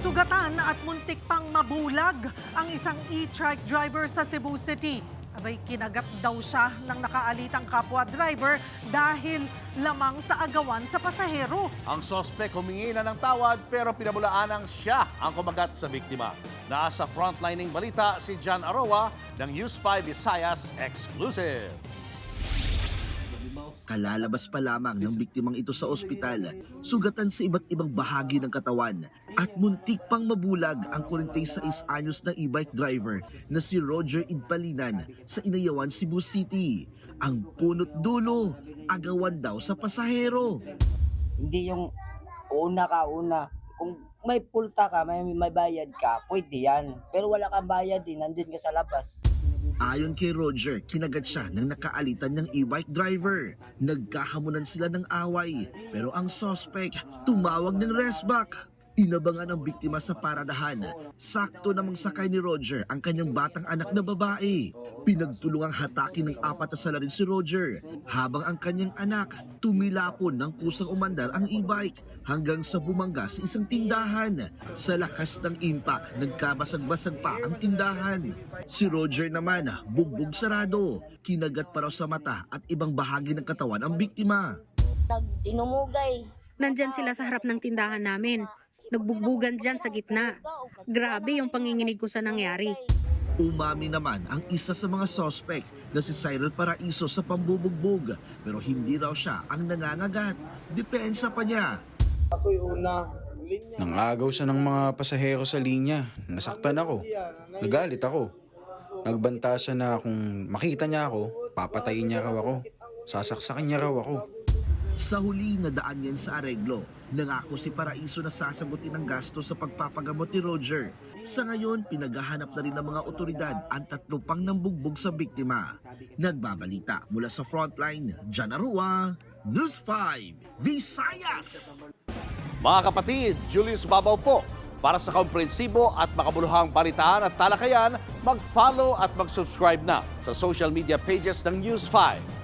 Nasugatan at muntik pang mabulag ang isang e-trike driver sa Cebu City. Abay, kinagat daw siya ng nakaalitang kapwa driver dahil lamang sa agawan sa pasahero. Ang sospek humingi na ng tawad pero pinabulaanan siya ang kumagat sa biktima. Nasa frontlining balita si John Aroa ng News 5 Visayas Exclusive. Kalalabas pa lamang ng biktimang ito sa ospital, sugatan sa iba't ibang bahagi ng katawan at muntik pang mabulag ang 46 anyos na e-bike driver na si Roger Idpalinan sa Inayawan, Cebu City. Ang punot dulo, agawan daw sa pasahero. Hindi yung una. Kung may pulta ka, may bayad ka, pwede yan. Pero wala kang bayad din, nandun ka sa labas. Ayon kay Roger, kinagat siya ng nakaalitan ng e-bike driver. Nagkahamunan sila ng away, pero ang suspect tumawag ng resback. Inabangan ang biktima sa paradahan. Sakto namang sakay ni Roger ang kanyang batang anak na babae. Pinagtulungang hatakin ng 4 na salarin si Roger, habang ang kanyang anak tumilapon ng kusang umandar ang e-bike hanggang sa bumangga sa isang tindahan. Sa lakas ng impact, nagkabasag-basag pa ang tindahan. Si Roger naman, bugbog sarado, kinagat pa raw sa mata at ibang bahagi ng katawan ang biktima. Tinumugay. Nandyan sila sa harap ng tindahan namin. Nagbugbugan dyan sa gitna. Grabe yung panginginig ko sa nangyari. Umami naman ang isa sa mga suspect na si Cyril Paraiso sa pambubugbog, pero hindi raw siya ang nangangagat. Depensa pa niya. Nangagaw siya ng mga pasahero sa linya. Nasaktan ako. Nagalit ako. Nagbanta siya na kung makita niya ako, papatayin niya raw ako. Sasaksakin niya raw ako. Sa huli, nadaan yan sa areglo. Nangako si Paraiso na sasagutin ang gasto sa pagpapagamot ni Roger. Sa ngayon, pinaghahanap na rin ng mga otoridad ang 3 pang nambugbog sa biktima. Nagbabalita mula sa frontline, John Aroa, News 5, Visayas! Mga kapatid, Julius Babaw po. Para sa komprehensibo at makabuluhang balitaan at talakayan, mag-follow at mag-subscribe na sa social media pages ng News 5.